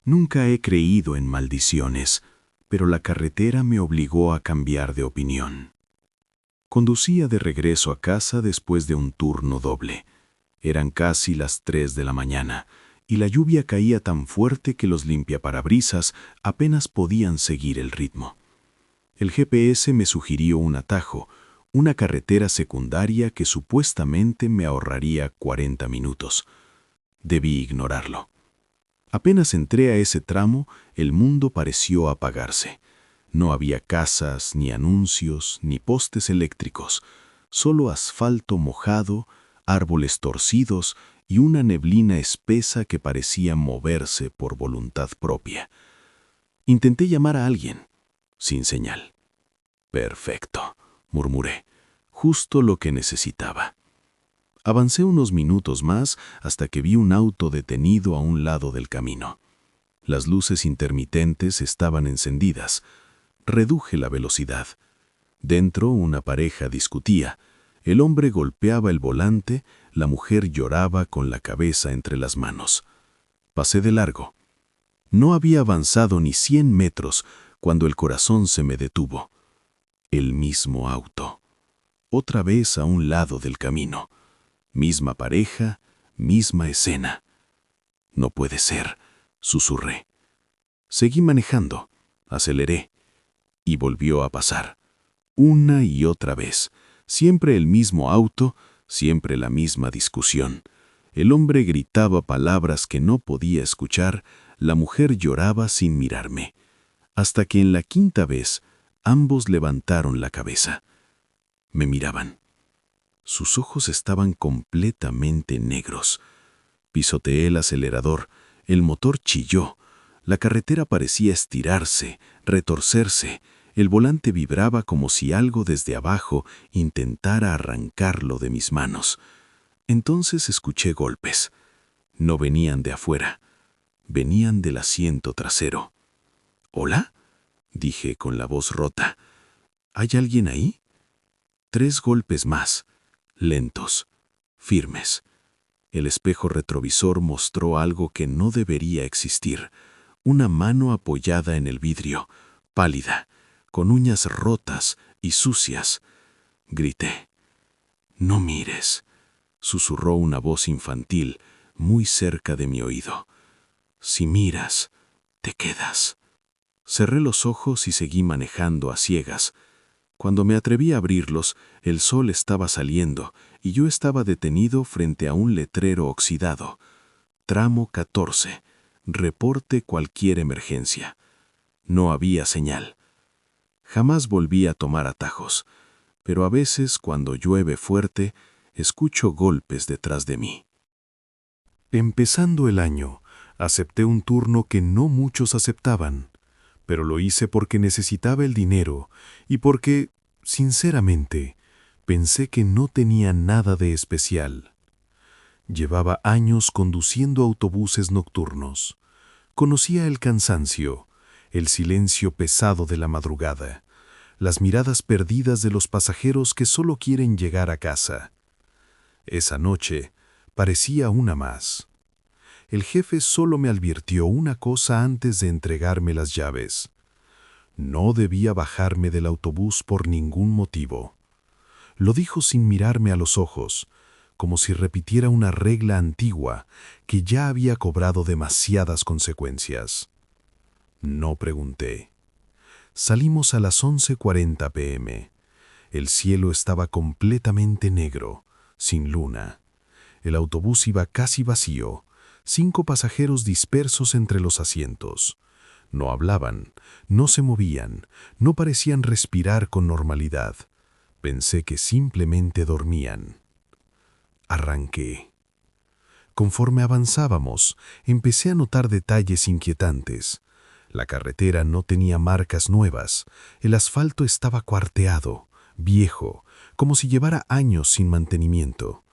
Nunca he creído en maldiciones, pero la carretera me obligó a cambiar de opinión. Conducía de regreso a casa después de un turno doble. Eran casi las 3 de la mañana, y la lluvia caía tan fuerte que los limpiaparabrisas apenas podían seguir el ritmo. El GPS me sugirió un atajo, una carretera secundaria que supuestamente me ahorraría 40 minutos. Debí ignorarlo. Apenas entré a ese tramo, el mundo pareció apagarse. No había casas, ni anuncios, ni postes eléctricos, solo asfalto mojado, árboles torcidos y una neblina espesa que parecía moverse por voluntad propia. Intenté llamar a alguien, sin señal. Perfecto, murmuré, justo lo que necesitaba. Avancé unos minutos más hasta que vi un auto detenido a un lado del camino. Las luces intermitentes estaban encendidas. Reduje la velocidad. Dentro una pareja discutía. El hombre golpeaba el volante, la mujer lloraba con la cabeza entre las manos. Pasé de largo. No había avanzado ni 100 metros cuando el corazón se me detuvo. El mismo auto. Otra vez a un lado del camino. Misma pareja, misma escena. No puede ser, susurré. Seguí manejando, aceleré, y volvió a pasar. Una y otra vez, siempre el mismo auto, siempre la misma discusión. El hombre gritaba palabras que no podía escuchar, la mujer lloraba sin mirarme. Hasta que en la quinta vez, ambos levantaron la cabeza. Me miraban. Sus ojos estaban completamente negros. Pisoteé el acelerador, el motor chilló, la carretera parecía estirarse, retorcerse, el volante vibraba como si algo desde abajo intentara arrancarlo de mis manos. Entonces escuché golpes. No venían de afuera, venían del asiento trasero. ¿Hola?, dije con la voz rota. ¿Hay alguien ahí? 3 golpes más. Lentos, firmes. El espejo retrovisor mostró algo que no debería existir. Una mano apoyada en el vidrio, pálida, con uñas rotas y sucias. Grité. «No mires», susurró una voz infantil muy cerca de mi oído. «Si miras, te quedas». Cerré los ojos y seguí manejando a ciegas. Cuando me atreví a abrirlos, el sol estaba saliendo y yo estaba detenido frente a un letrero oxidado. Tramo 14. Reporte cualquier emergencia. No había señal. Jamás volví a tomar atajos, pero a veces, cuando llueve fuerte, escucho golpes detrás de mí. Empezando el año, acepté un turno que no muchos aceptaban, pero lo hice porque necesitaba el dinero y porque, sinceramente, pensé que no tenía nada de especial. Llevaba años conduciendo autobuses nocturnos. Conocía el cansancio, el silencio pesado de la madrugada, las miradas perdidas de los pasajeros que solo quieren llegar a casa. Esa noche parecía una más. El jefe solo me advirtió una cosa antes de entregarme las llaves. No debía bajarme del autobús por ningún motivo. Lo dijo sin mirarme a los ojos, como si repitiera una regla antigua que ya había cobrado demasiadas consecuencias. No pregunté. Salimos a las 11:40 p.m. El cielo estaba completamente negro, sin luna. El autobús iba casi vacío, 5 pasajeros dispersos entre los asientos. No hablaban, no se movían, no parecían respirar con normalidad. Pensé que simplemente dormían. Arranqué. Conforme avanzábamos, empecé a notar detalles inquietantes. La carretera no tenía marcas nuevas, el asfalto estaba cuarteado, viejo, como si llevara años sin mantenimiento.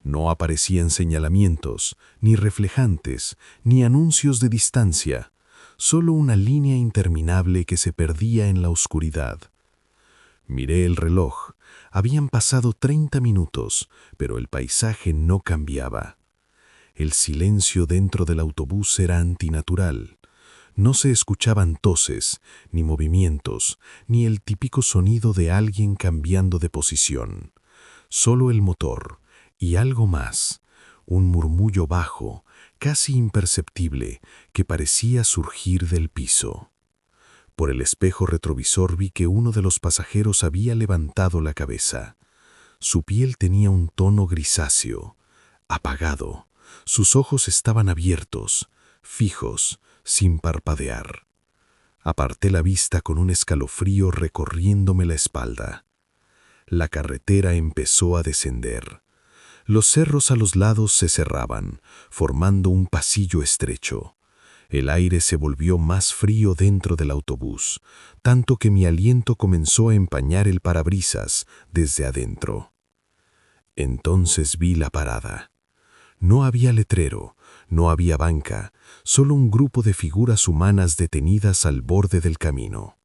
No aparecían señalamientos, ni reflejantes, ni anuncios de distancia, solo una línea interminable que se perdía en la oscuridad. Miré el reloj. Habían pasado 30 minutos, pero el paisaje no cambiaba. El silencio dentro del autobús era antinatural. No se escuchaban toses, ni movimientos, ni el típico sonido de alguien cambiando de posición. Solo el motor, y algo más, un murmullo bajo, casi imperceptible, que parecía surgir del piso. Por el espejo retrovisor vi que uno de los pasajeros había levantado la cabeza. Su piel tenía un tono grisáceo, apagado. Sus ojos estaban abiertos, fijos, sin parpadear. Aparté la vista con un escalofrío recorriéndome la espalda. La carretera empezó a descender. Los cerros a los lados se cerraban, formando un pasillo estrecho. El aire se volvió más frío dentro del autobús, tanto que mi aliento comenzó a empañar el parabrisas desde adentro. Entonces vi la parada. No había letrero, no había banca, solo un grupo de figuras humanas detenidas al borde del camino.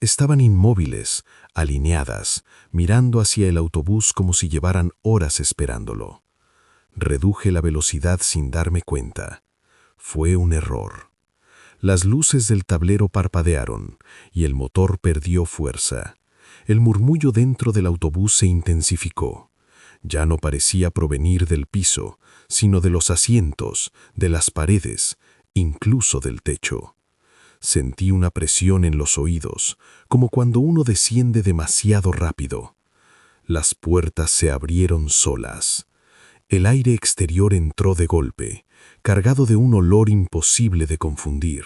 Estaban inmóviles, alineadas, mirando hacia el autobús como si llevaran horas esperándolo. Reduje la velocidad sin darme cuenta. Fue un error. Las luces del tablero parpadearon y el motor perdió fuerza. El murmullo dentro del autobús se intensificó. Ya no parecía provenir del piso, sino de los asientos, de las paredes, incluso del techo. Sentí una presión en los oídos, como cuando uno desciende demasiado rápido. Las puertas se abrieron solas. El aire exterior entró de golpe, cargado de un olor imposible de confundir.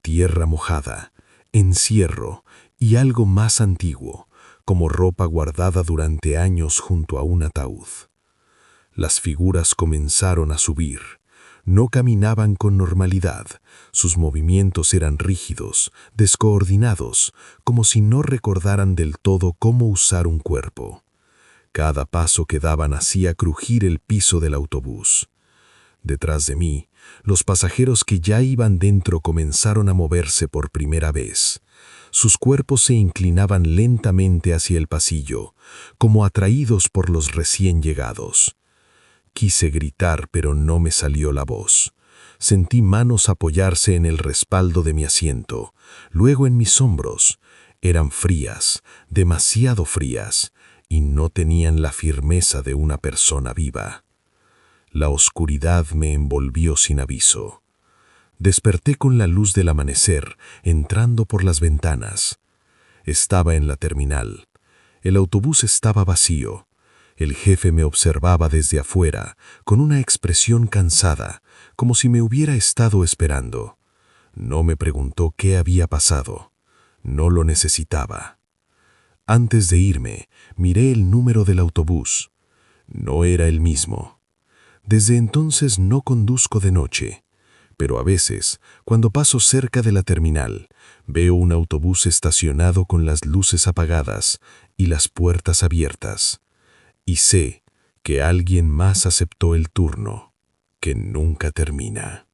Tierra mojada, encierro y algo más antiguo, como ropa guardada durante años junto a un ataúd. Las figuras comenzaron a subir. No caminaban con normalidad. Sus movimientos eran rígidos, descoordinados, como si no recordaran del todo cómo usar un cuerpo. Cada paso que daban hacía crujir el piso del autobús. Detrás de mí, los pasajeros que ya iban dentro comenzaron a moverse por primera vez. Sus cuerpos se inclinaban lentamente hacia el pasillo, como atraídos por los recién llegados. Quise gritar, pero no me salió la voz. Sentí manos apoyarse en el respaldo de mi asiento, luego en mis hombros. Eran frías, demasiado frías, y no tenían la firmeza de una persona viva. La oscuridad me envolvió sin aviso. Desperté con la luz del amanecer, entrando por las ventanas. Estaba en la terminal. El autobús estaba vacío. El jefe me observaba desde afuera, con una expresión cansada, como si me hubiera estado esperando. No me preguntó qué había pasado. No lo necesitaba. Antes de irme, miré el número del autobús. No era el mismo. Desde entonces no conduzco de noche, pero a veces, cuando paso cerca de la terminal, veo un autobús estacionado con las luces apagadas y las puertas abiertas. Y sé que alguien más aceptó el turno, que nunca termina.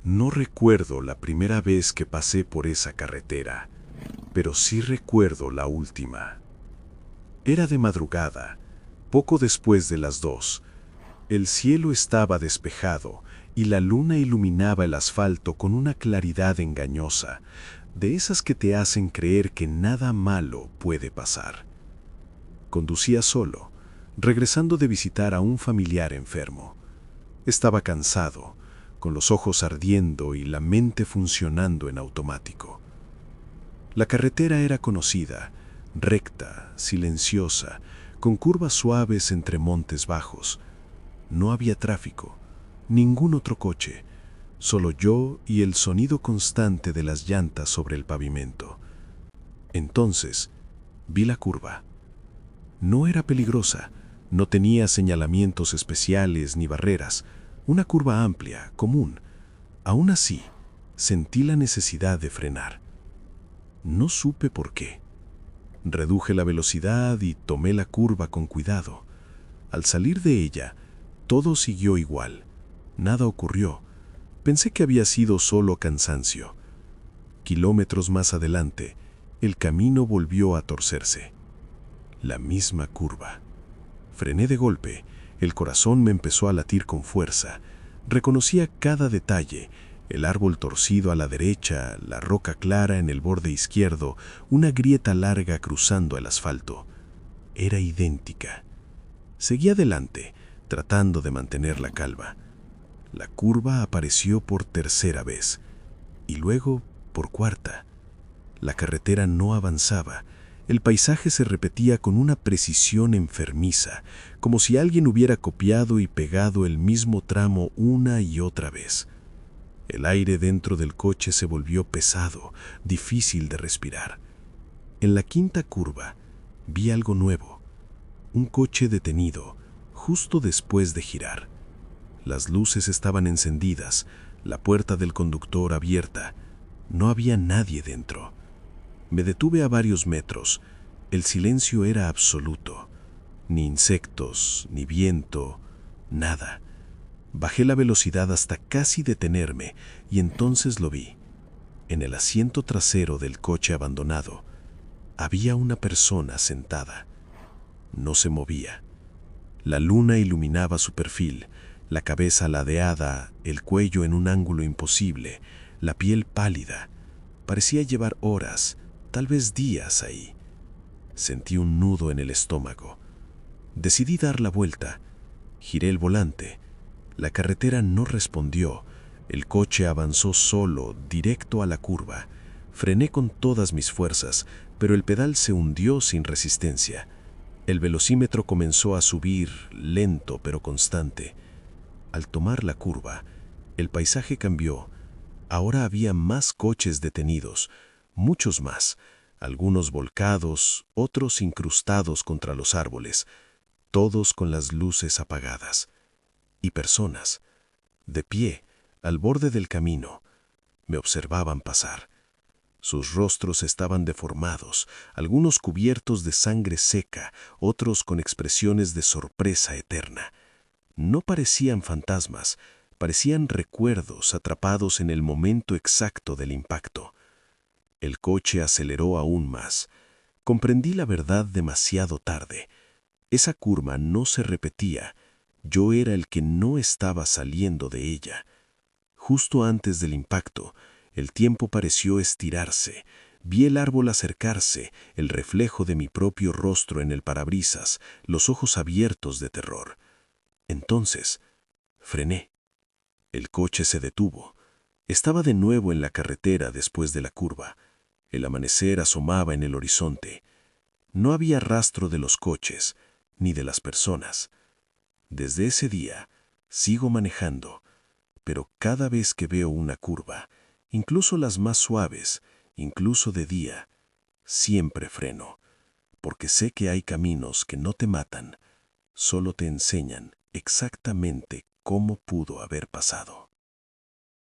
No recuerdo la primera vez que pasé por esa carretera, pero sí recuerdo la última. Era de madrugada, poco después de las 2. El cielo estaba despejado y la luna iluminaba el asfalto con una claridad engañosa, de esas que te hacen creer que nada malo puede pasar. Conducía solo, regresando de visitar a un familiar enfermo. Estaba cansado, con los ojos ardiendo y la mente funcionando en automático. La carretera era conocida, recta, silenciosa, con curvas suaves entre montes bajos. No había tráfico, ningún otro coche, solo yo y el sonido constante de las llantas sobre el pavimento. Entonces, vi la curva. No era peligrosa, no tenía señalamientos especiales ni barreras, una curva amplia, común. Aún así, sentí la necesidad de frenar. No supe por qué. Reduje la velocidad y tomé la curva con cuidado. Al salir de ella, todo siguió igual. Nada ocurrió. Pensé que había sido solo cansancio. Kilómetros más adelante, el camino volvió a torcerse. La misma curva. Frené de golpe, el corazón me empezó a latir con fuerza. Reconocía cada detalle, El árbol torcido a la derecha, la roca clara en el borde izquierdo, una grieta larga cruzando el asfalto. Era idéntica. Seguí adelante, tratando de mantener la calma. La curva apareció por tercera vez, y luego por cuarta. La carretera no avanzaba. El paisaje se repetía con una precisión enfermiza, como si alguien hubiera copiado y pegado el mismo tramo una y otra vez. El aire dentro del coche se volvió pesado, difícil de respirar. En la quinta curva vi algo nuevo. Un coche detenido, justo después de girar. Las luces estaban encendidas, la puerta del conductor abierta. No había nadie dentro. Me detuve a varios metros. El silencio era absoluto. Ni insectos, ni viento, nada. Bajé la velocidad hasta casi detenerme y entonces lo vi. En el asiento trasero del coche abandonado había una persona sentada. No se movía. La luna iluminaba su perfil, la cabeza ladeada, el cuello en un ángulo imposible, la piel pálida. Parecía llevar horas, tal vez días ahí. Sentí un nudo en el estómago. Decidí dar la vuelta. Giré el volante. La carretera no respondió. El coche avanzó solo, directo a la curva. Frené con todas mis fuerzas, pero el pedal se hundió sin resistencia. El velocímetro comenzó a subir, lento pero constante. Al tomar la curva, el paisaje cambió. Ahora había más coches detenidos, muchos más, algunos volcados, otros incrustados contra los árboles, todos con las luces apagadas. Y personas, de pie, al borde del camino, me observaban pasar. Sus rostros estaban deformados, algunos cubiertos de sangre seca, otros con expresiones de sorpresa eterna. No parecían fantasmas, parecían recuerdos atrapados en el momento exacto del impacto. El coche aceleró aún más. Comprendí la verdad demasiado tarde. Esa curva no se repetía. Yo era el que no estaba saliendo de ella. Justo antes del impacto, el tiempo pareció estirarse. Vi el árbol acercarse, el reflejo de mi propio rostro en el parabrisas, los ojos abiertos de terror. Entonces, frené. El coche se detuvo. Estaba de nuevo en la carretera después de la curva. El amanecer asomaba en el horizonte. No había rastro de los coches, ni de las personas. Desde ese día, sigo manejando, pero cada vez que veo una curva, incluso las más suaves, incluso de día, siempre freno, porque sé que hay caminos que no te matan, solo te enseñan exactamente cómo pudo haber pasado.